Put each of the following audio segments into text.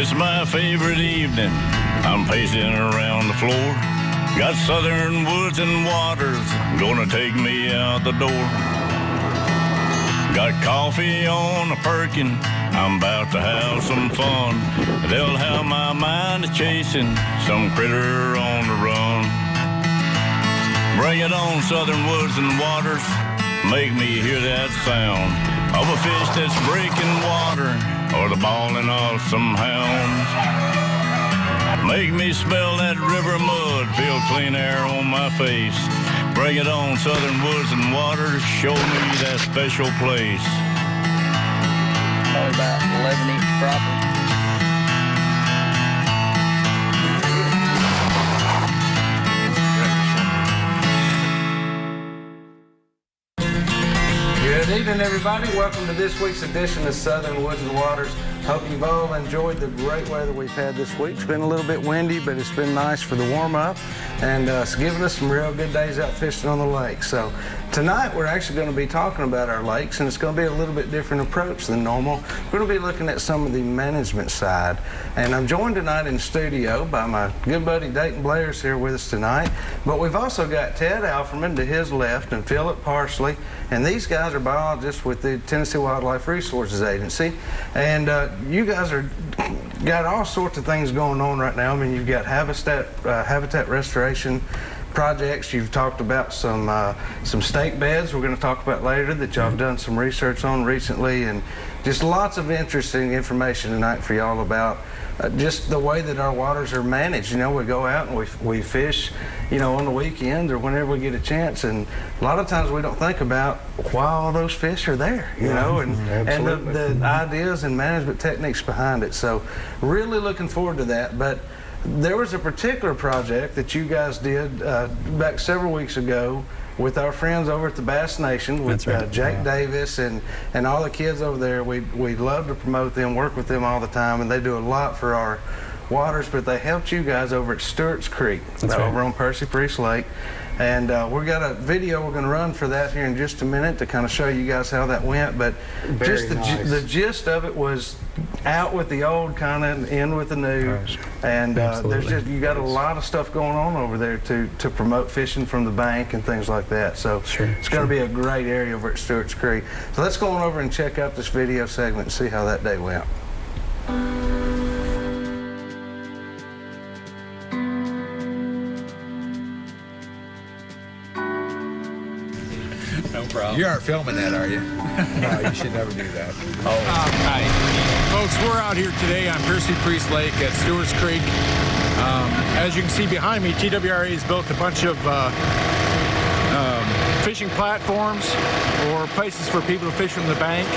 It's my favorite evening. I'm pacing around the floor. Got southern woods and waters gonna take me out the door. Got coffee on a perkin. I'm about to have some fun. They'll have my mind chasing some critter on the run. Bring it on, southern woods and waters. Make me hear that sound of a fish that's breaking water or the bawling of some hounds. Make me smell that river mud, feel clean air on my face. Bring it on, southern woods and waters. Show me that special place. Probably about 11-inch crappie. Good evening, everybody. Welcome to this week's edition of Southern Woods and Waters. Hope you've all enjoyed the great weather we've had this week. It's been a little bit windy, but it's been nice for the warm-up, and it's given us some real good days out fishing on the lake. So tonight we're actually going to be talking about our lakes, and it's going to be a little bit different approach than normal. We're going to be looking at some of the management side, and I'm joined tonight in studio by my good buddy Dayton Blair's here with us tonight, but we've also got Ted Alferman to his left and Philip Parsley, and these guys are biologists with the Tennessee Wildlife Resources Agency, and you guys are got all sorts of things going on right now. I mean, you've got habitat restoration projects. You've talked about some stake beds we're going to talk about later that y'all have done some research on recently, and just lots of interesting information tonight for y'all about just the way that our waters are managed. You know, we go out and we fish, you know, on the weekends or whenever we get a chance, and a lot of times we don't think about why all those fish are there, you know, and the ideas and management techniques behind it. So really looking forward to that. But there was a particular project that you guys did back several weeks ago with our friends over at the Bass Nation, with Jake Davis and all the kids over there. We love to promote them, work with them all the time, and they do a lot for our waters, but they helped you guys over at Stewarts Creek, over on Percy Priest Lake. And we've got a video we're going to run for that here in just a minute to kind of show you guys how that went. But just the gist of it was out with the old, kind of in with the new. And there's just, you got a lot of stuff going on over there to promote fishing from the bank and things like that. So it's going to be a great area over at Stewarts Creek. So let's go on over and check out this video segment and see how that day went. No problem. You aren't filming that, are you? No, you should never do that. Hi. Folks, we're out here today on Percy Priest Lake at Stewarts Creek. As you can see behind me, TWRA has built a bunch of fishing platforms or places for people to fish from the bank.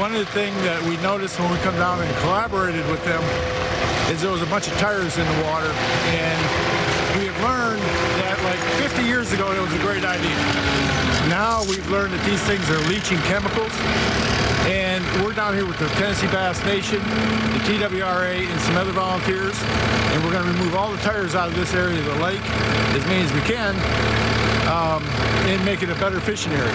One of the things that we noticed when we come down and collaborated with them is there was a bunch of tires in the water, and we have learned that like 50 years ago it was a great idea. Now we've learned that these things are leaching chemicals, and we're down here with the Tennessee Bass Nation, the TWRA, and some other volunteers, and we're going to remove all the tires out of this area of the lake as many as we can, and make it a better fishing area.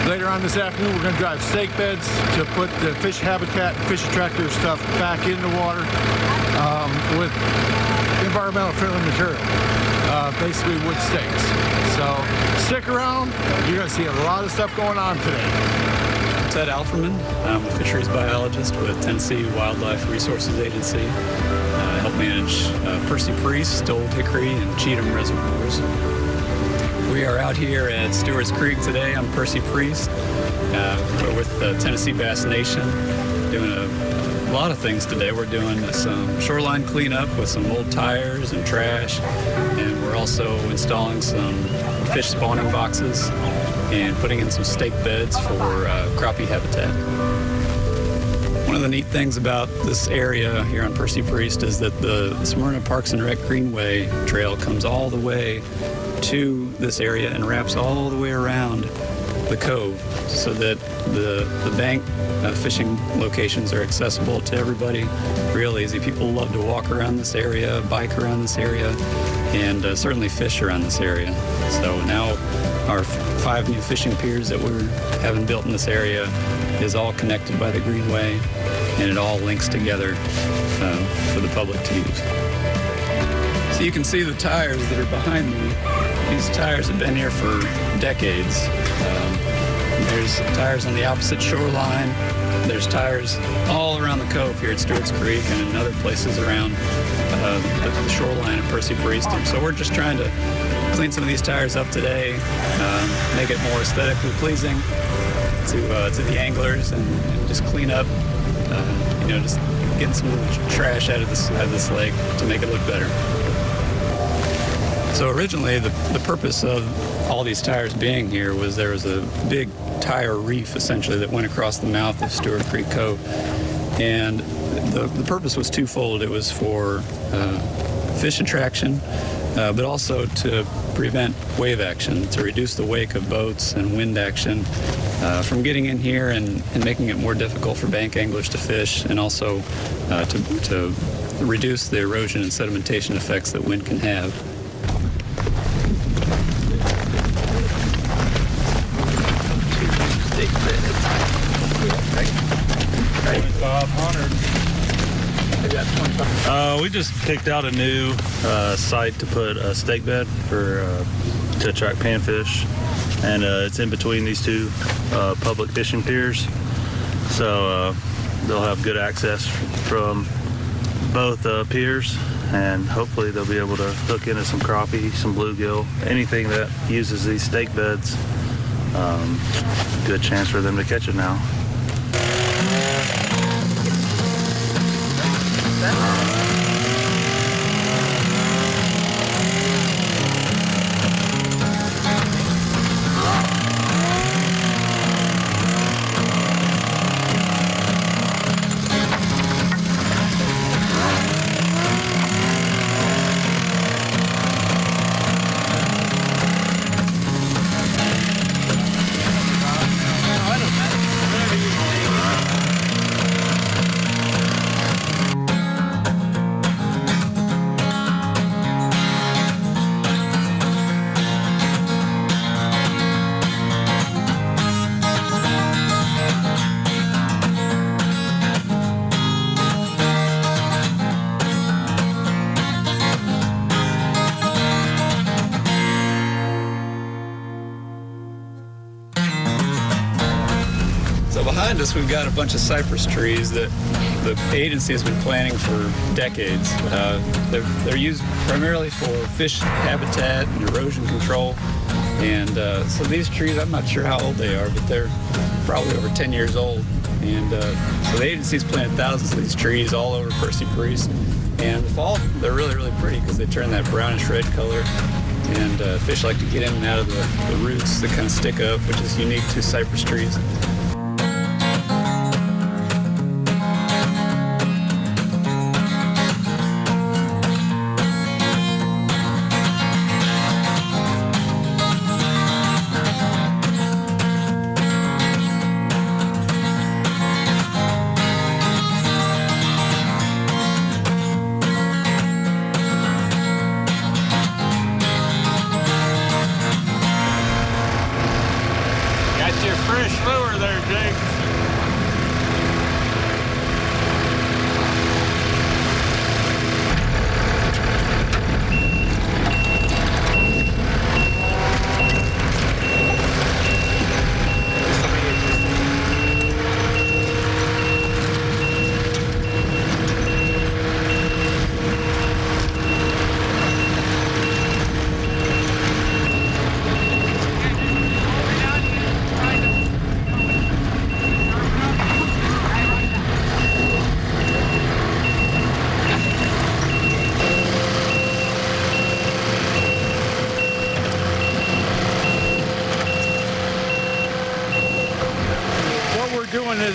Later on this afternoon, we're going to drive stake beds to put the fish habitat and fish attractor stuff back in the water with environmental friendly material, basically wood stakes. So stick around, you're going to see a lot of stuff going on today. Ted Alferman. I'm a fisheries biologist with Tennessee Wildlife Resources Agency. I help manage Percy Priest, Old Hickory, and Cheatham reservoirs. We are out here at Stewarts Creek today on Percy Priest. We're with the Tennessee Bass Nation doing a lot of things today. We're doing some shoreline cleanup with some old tires and trash, and we're also installing some fish spawning boxes and putting in some stake beds for crappie habitat. One of the neat things about this area here on Percy Priest is that the Smyrna Parks and Rec Greenway trail comes all the way to this area and wraps all the way around the cove so that the bank fishing locations are accessible to everybody real easy. People love to walk around this area, bike around this area, and certainly fish around this area. So now our 5 new fishing piers that we're having built in this area is all connected by the Greenway. and it all links together for the public to use. So you can see the tires that are behind me. These tires have been here for decades. There's tires on the opposite shoreline. There's tires all around the cove here at Stewarts Creek and in other places around the shoreline of Percy Prieston. So we're just trying to clean some of these tires up today, make it more aesthetically pleasing to the anglers, and just clean up, just getting some of the trash out of this lake to make it look better. So originally, the purpose of all these tires being here was there was a big tire reef, essentially, that went across the mouth of Stewarts Creek Cove. And the purpose was twofold. It was for fish attraction, but also to prevent wave action, to reduce the wake of boats and wind action from getting in here and making it more difficult for bank anglers to fish, and also to reduce the erosion and sedimentation effects that wind can have. We just picked out a new site to put a stake bed to attract panfish, and it's in between these two public fishing piers, so they'll have good access from both piers, and hopefully they'll be able to hook into some crappie, some bluegill, anything that uses these stake beds. Good chance for them to catch it now. Behind us, we've got a bunch of cypress trees that the agency has been planting for decades. They're used primarily for fish habitat and erosion control. And so these trees, I'm not sure how old they are, but they're probably over 10 years old. And so the agency's planted thousands of these trees all over Percy Priest. And in the fall, they're really, really pretty because they turn that brownish red color. And fish like to get in and out of the roots that kind of stick up, which is unique to cypress trees. Your fresh lure there, Jake.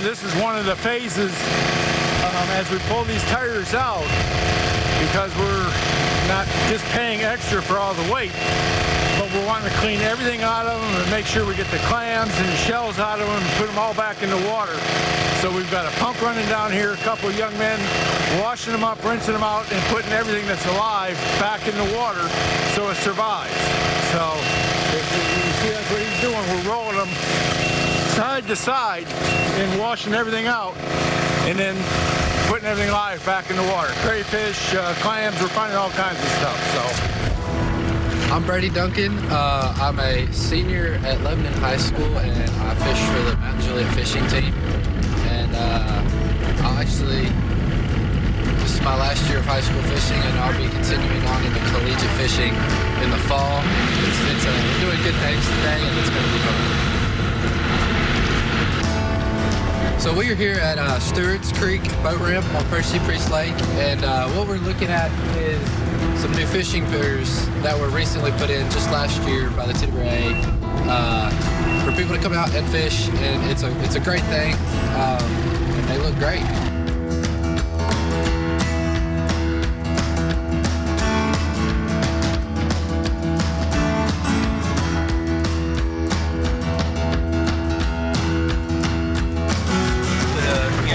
This is one of the phases as we pull these tires out, because we're not just paying extra for all the weight, but we're wanting to clean everything out of them and make sure we get the clams and the shells out of them and put them all back in the water. So we've got a pump running down here, a couple of young men washing them up, rinsing them out, and putting everything that's alive back in the water so it survives. So if you see that's what he's doing, we're rolling them side to side and washing everything out and then putting everything live back in the water. Crayfish, clams, we're finding all kinds of stuff. So, I'm Brady Duncan. I'm a senior at Lebanon High School, and I fish for the Mount Juliet fishing team. And this is my last year of high school fishing, and I'll be continuing on into collegiate fishing in the fall. We're doing good things today, and it's going to be fun. So we are here at Stewarts Creek boat ramp on Percy Priest Lake, and what we're looking at is some new fishing piers that were recently put in just last year by the TWRA for people to come out and fish, and it's a great thing, and they look great.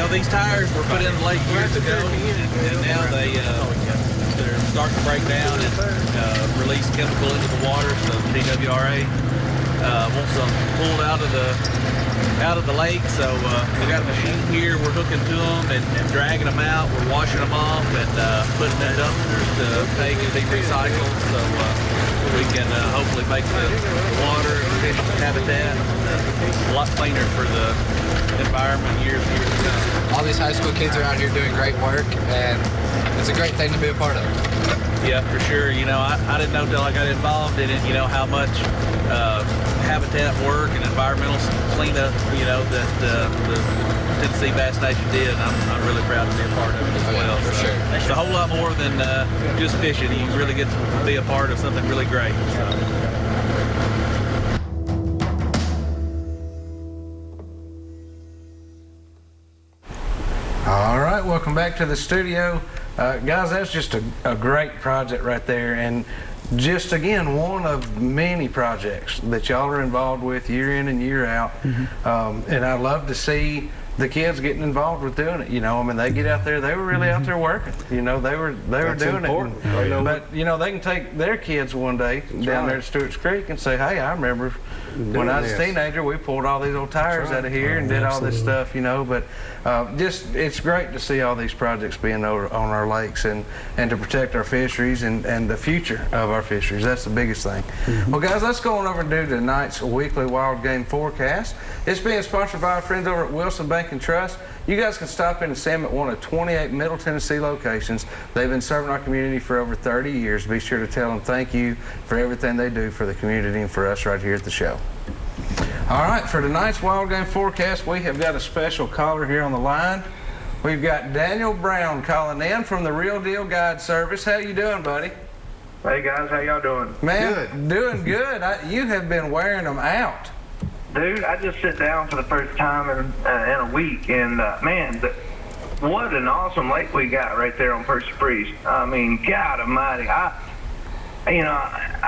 These tires were put in the lake years ago, and now they're starting to break down and release chemical into the water. So the TWRA wants them pulled out of the lake. So we got a machine here. We're hooking to them and dragging them out. We're washing them off and putting them in dumpsters to take and be recycled. So we can hopefully make the water and fish habitat a lot cleaner for the environment years to come. All these high school kids are out here doing great work, and it's a great thing to be a part of. Yeah, for sure. You know, I didn't know until I got involved in it, you know, how much habitat work and environmental cleanup, you know, that the Tennessee Bass Nation did, and I'm really proud to be a part of it as well. For sure. It's a whole lot more than just fishing. You really get to be a part of something really great. So. All right, welcome back to the studio. Guys, that's just a great project right there, and just again one of many projects that y'all are involved with year in and year out. And I love to see the kids getting involved with doing it. You know, I mean, they get out there, they were really out there working. You know, they were doing important. it. But you know, they can take their kids one day down there at Stewarts Creek and say, hey, I remember when I was a teenager, we pulled all these old tires out of here and did all this stuff, you know. But just, it's great to see all these projects being on our lakes and to protect our fisheries and the future of our fisheries. That's the biggest thing. Well, guys, let's go on over and do tonight's weekly wild game forecast. It's being sponsored by our friends over at Wilson Bank and Trust. You guys can stop in and see them at one of 28 Middle Tennessee locations. They've been serving our community for over 30 years. Be sure to tell them thank you for everything they do for the community and for us right here at the show. All right, for tonight's wild game forecast, we have got a special caller here on the line. We've got Daniel Brown calling in from the Real Deal Guide Service. How you doing, buddy? Hey guys, how y'all doing? Man, doing good. You have been wearing them out. Dude, I just sit down for the first time in a week, and man, what an awesome lake we got right there on Percy Priest. I mean, God Almighty, I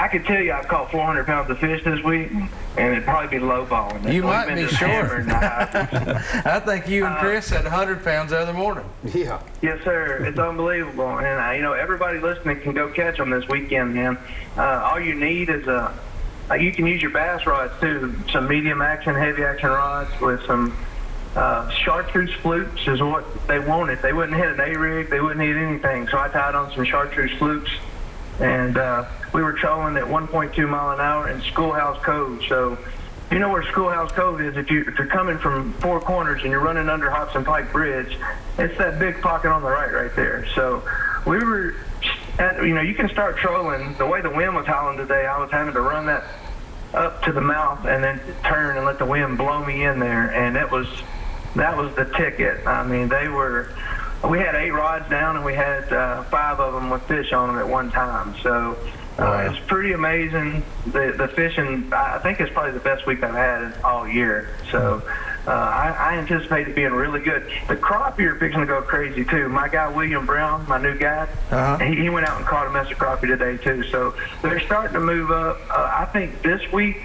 could tell you I've caught 400 pounds of fish this week, and it'd probably be lowballing. You might be sure. I think you and Chris had 100 pounds the other morning. Yeah. Yes, sir. It's unbelievable, and everybody listening can go catch them this weekend, man. All you need is you can use your bass rods too, some medium action, heavy action rods with some chartreuse flukes is what they wanted. They wouldn't hit an A-rig, they wouldn't hit anything. So I tied on some chartreuse flukes, and we were trolling at 1.2 mile an hour in Schoolhouse Cove. So you know where Schoolhouse Cove is. If you're coming from Four Corners and you're running under Hobson Pike Bridge, it's that big pocket on the right there. So we were you can start trolling. The way the wind was howling today, I was having to run that up to the mouth and then turn and let the wind blow me in there, and that was the ticket. I mean, we had 8 rods down, and we had 5 of them with fish on them at one time. So it's pretty amazing. The fishing, I think it's probably the best week I've had all year. So I anticipate it being really good. The crappie are fixing to go crazy too. My guy William Brown, my new guy, he went out and caught a mess of crappie today too. So they're starting to move up. I think this week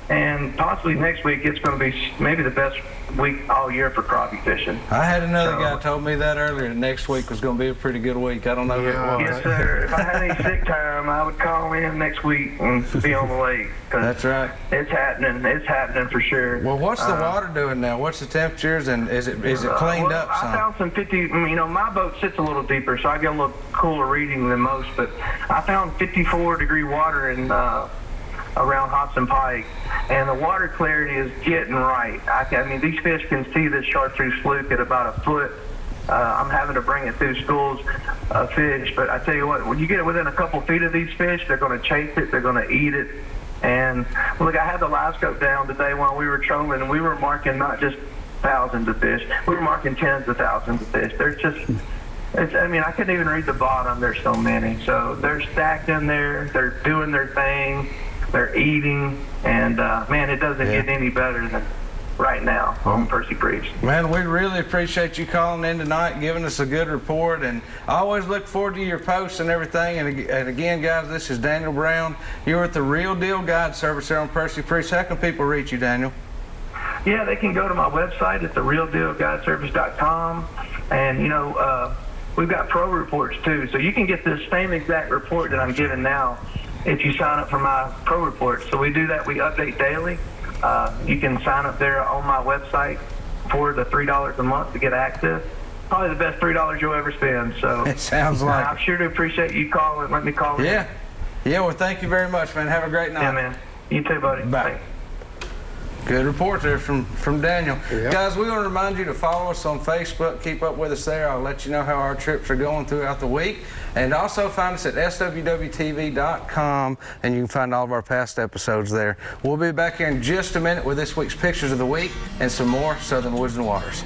and possibly next week it's going to be maybe the best week all year for crappie fishing. I had another guy told me that earlier. That next week was going to be a pretty good week. I don't know who it was. Yes, sir. If I had any sick time, I would call in next week and be on the lake. That's right. It's happening. It's happening for sure. Well, what's the water doing now? What's the temperatures, and is it cleaned up some? I found some 50. You know, my boat sits a little deeper, so I get a little cooler reading than most. But I found 54-degree water in around Hobson Pike, and the water clarity is getting right. I mean, these fish can see this chartreuse fluke at about a foot. I'm having to bring it through schools of fish, but I tell you what, when you get it within a couple feet of these fish, they're going to chase it, they're going to eat it. And look, I had the live scope down today while we were trolling, and we were marking not just thousands of fish, we were marking tens of thousands of fish. They're just, I mean, I couldn't even read the bottom, there's so many. So they're stacked in there, they're doing their thing, they're eating, and man, it doesn't get any better than right now on Percy Priest. Man, we really appreciate you calling in tonight, giving us a good report, and I always look forward to your posts and everything. And again, guys, this is Daniel Brown. You're at the Real Deal Guide Service here on Percy Priest. How can people reach you, Daniel? Yeah, they can go to my website at therealdealguideservice.com, and you know, we've got pro reports too, so you can get this same exact report that I'm giving now if you sign up for my pro report. So we do that, we update daily. You can sign up there on my website for the $3 a month to get access. Probably the best $3 you'll ever spend. So it sounds like I sure do appreciate you calling. Let me call in. Yeah, well, thank you very much, man. Have a great night. Yeah, man. You too, buddy. Bye. Thanks. Good report there from Daniel. Yep. Guys, we want to remind you to follow us on Facebook. Keep up with us there. I'll let you know how our trips are going throughout the week. And also find us at swwtv.com, and you can find all of our past episodes there. We'll be back here in just a minute with this week's Pictures of the Week and some more Southern Woods and Waters.